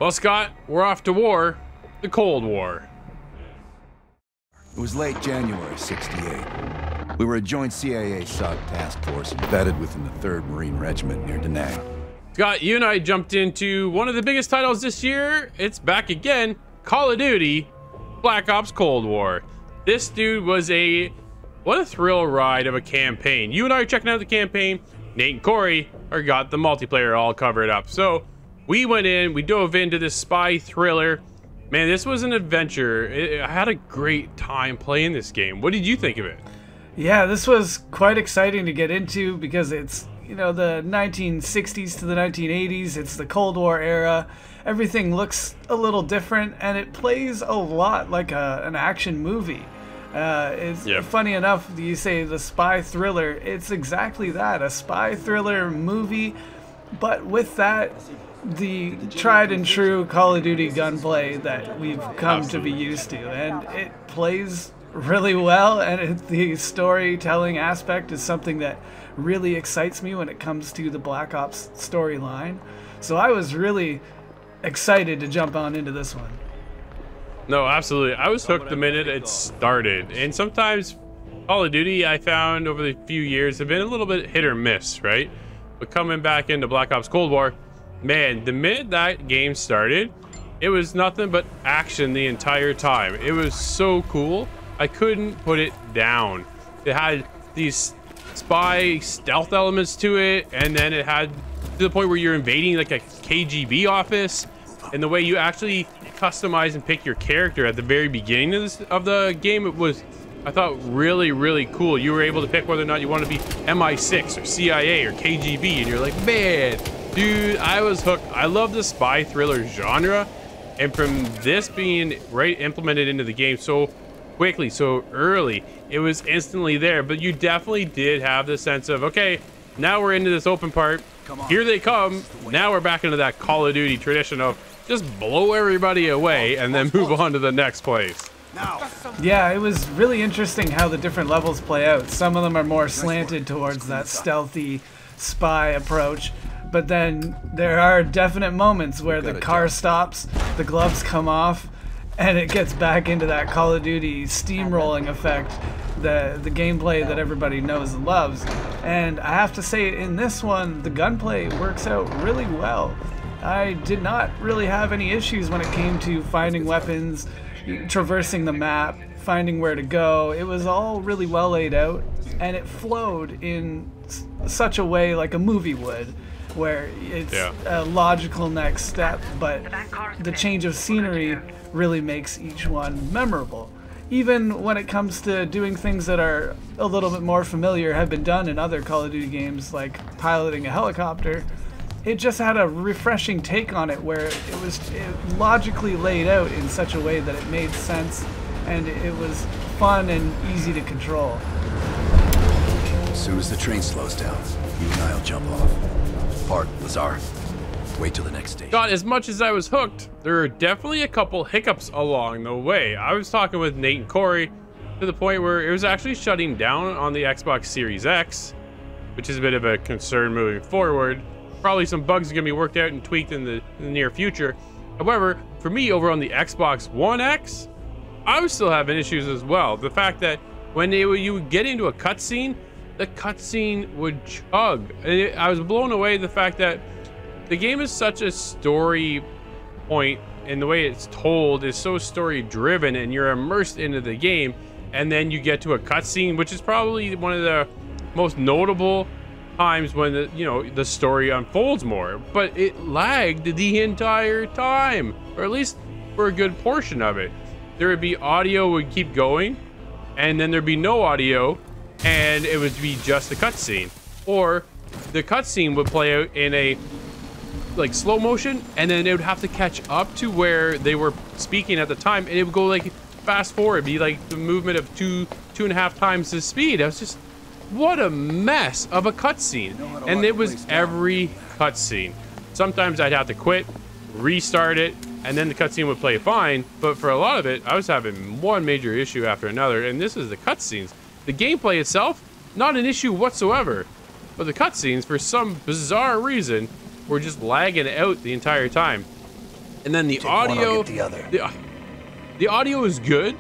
Well, Scott, we're off to war. The Cold War. It was late January '68. We were a joint CIA SOC task force embedded within the 3rd Marine Regiment near Da Nang. Scott, you and I jumped into one of the biggest titles this year. It's back again. Call of Duty, Black Ops Cold War. This dude was what a thrill ride of a campaign. You and I are checking out the campaign. Nate and Corey got the multiplayer all covered up. So we went in, we dove into this spy thriller. Man, this was an adventure. I had a great time playing this game. What did you think of it? Yeah, this was quite exciting to get into because it's, you know, the 1960s to the 1980s. It's the Cold War era. Everything looks a little different, and it plays a lot like an action movie. It's funny enough, you say the spy thriller. It's exactly that, a spy thriller movie, but with that, the tried and true Call of Duty gunplay that we've come to be used to, and it plays really well, and the storytelling aspect is something that really excites me when it comes to the Black Ops storyline. So I was really excited to jump on into this one. No, absolutely. I was hooked the minute it started. And sometimes Call of Duty, I found over the few years, have been a little bit hit or miss, right? But coming back into Black Ops Cold War, man, the minute that game started, it was nothing but action the entire time. It was so cool. I couldn't put it down. It had these spy stealth elements to it, and then it had to the point where you're invading like a KGB office, and the way you actually customize and pick your character at the very beginning of the game, it was, I thought, really, really cool. You were able to pick whether or not you want to be MI6 or CIA or KGB, and you're like, man, dude, I was hooked. I love the spy thriller genre, and from this being right implemented into the game so quickly, so early, it was instantly there. But you definitely did have the sense of, okay, now we're into this open part. Here they come. Now we're back into that Call of Duty tradition of just blow everybody away and then move on to the next place. Yeah, it was really interesting how the different levels play out. Some of them are more slanted towards that stealthy spy approach, but then there are definite moments where the car stops, the gloves come off, and it gets back into that Call of Duty steamrolling effect, the gameplay that everybody knows and loves. And I have to say, in this one, the gunplay works out really well. I did not really have any issues when it came to finding weapons, traversing the map, finding where to go. It was all really well laid out, and it flowed in such a way like a movie would, where it's a logical next step, but the change of scenery really makes each one memorable. Even when it comes to doing things that are a little bit more familiar, have been done in other Call of Duty games, like piloting a helicopter, it just had a refreshing take on it, where it was logically laid out in such a way that it made sense, and it was fun and easy to control. As soon as the train slows down, you and I'll jump off. Park, Lazar. Wait till the next station. God, as much as I was hooked, there are definitely a couple hiccups along the way. I was talking with Nate and Corey to the point where it was actually shutting down on the Xbox Series X, which is a bit of a concern moving forward. Probably some bugs are going to be worked out and tweaked in the near future. However, for me over on the Xbox One X, I was still having issues as well. The fact that when you would get into a cutscene, the cutscene would chug. And I was blown away the fact that the game is such a story point, and the way it's told is so story driven, and you're immersed into the game, and then you get to a cutscene, which is probably one of the most notable times when the story unfolds more, but it lagged the entire time, or at least for a good portion of it. There would be audio would keep going, and then there'd be no audio, and it would be just a cutscene, or the cutscene would play out in a like slow motion, and then it would have to catch up to where they were speaking at the time, and it would go like fast forward. It'd be like the movement of two and a half times the speed. I was just, what a mess of a cutscene. And it was every cutscene. Sometimes I'd have to quit, restart it, and then the cutscene would play fine. But for a lot of it, I was having one major issue after another, and this is the cutscenes. The gameplay itself, not an issue whatsoever. But the cutscenes, for some bizarre reason, were just lagging out the entire time. And then the audio, the audio is good,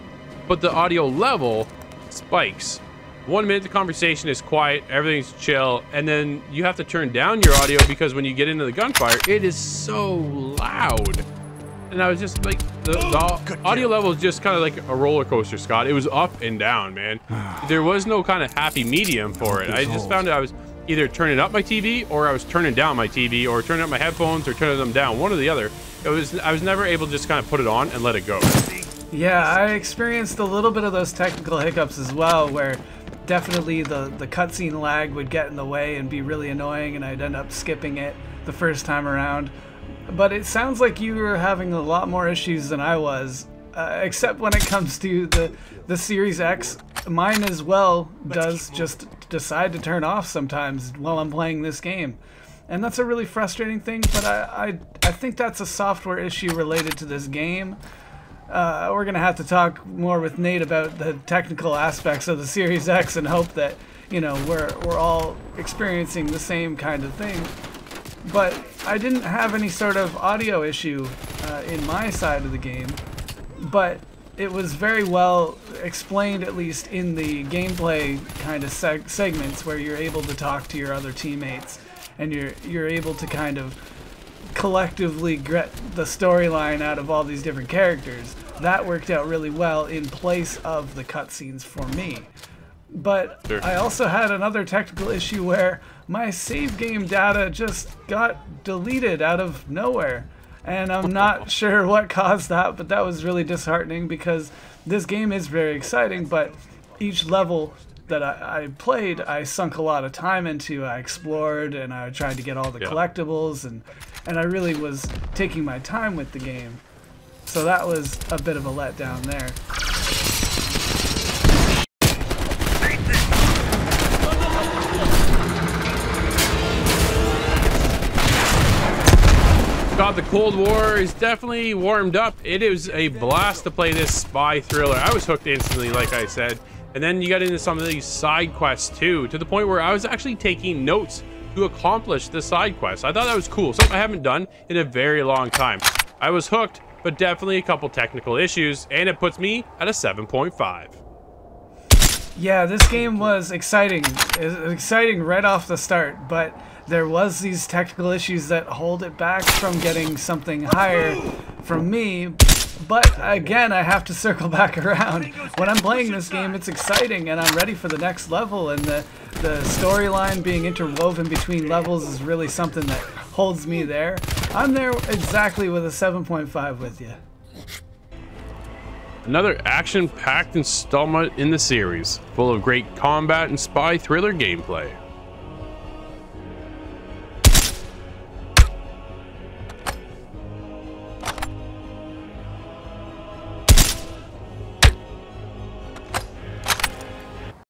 but the audio level spikes. 1 minute the conversation is quiet, everything's chill, and then you have to turn down your audio because when you get into the gunfire, it is so loud. And I was just like, the audio level is just kind of like a roller coaster, Scott. It was up and down, man. There was no kind of happy medium for it. I just found I was either turning up my TV or I was turning down my TV or turning up my headphones or turning them down, one or the other. I was never able to just kind of put it on and let it go. Yeah, I experienced a little bit of those technical hiccups as well, where definitely the cutscene lag would get in the way and be really annoying, and I'd end up skipping it the first time around. But it sounds like you were having a lot more issues than I was, except when it comes to the Series X. Mine as well does just decide to turn off sometimes while I'm playing this game. And that's a really frustrating thing, but I think that's a software issue related to this game. We're going to have to talk more with Nate about the technical aspects of the Series X and hope that, you know, we're all experiencing the same kind of thing. But I didn't have any sort of audio issue in my side of the game, but it was very well explained, at least in the gameplay kind of segments where you're able to talk to your other teammates and you're able to kind of collectively get the storyline out of all these different characters. That worked out really well in place of the cutscenes for me. But sure. I also had another technical issue where my save game data just got deleted out of nowhere. And I'm not sure what caused that, but that was really disheartening because this game is very exciting, but each level that I played, I sunk a lot of time into. I explored and I tried to get all the collectibles, and I really was taking my time with the game. So that was a bit of a letdown there. God, the Cold War is definitely warmed up. It is a blast to play this spy thriller. I was hooked instantly, like I said. And then you got into some of these side quests too, to the point where I was actually taking notes to accomplish the side quests. I thought that was cool, something I haven't done in a very long time. I was hooked, but definitely a couple technical issues, and it puts me at a 7.5. Yeah, this game was exciting. It was exciting right off the start, but there was these technical issues that hold it back from getting something higher from me. But again, I have to circle back around. When I'm playing this game, it's exciting and I'm ready for the next level, and the storyline being interwoven between levels is really something that holds me there. I'm there exactly with a 7.5 with you. Another action-packed installment in the series, full of great combat and spy thriller gameplay.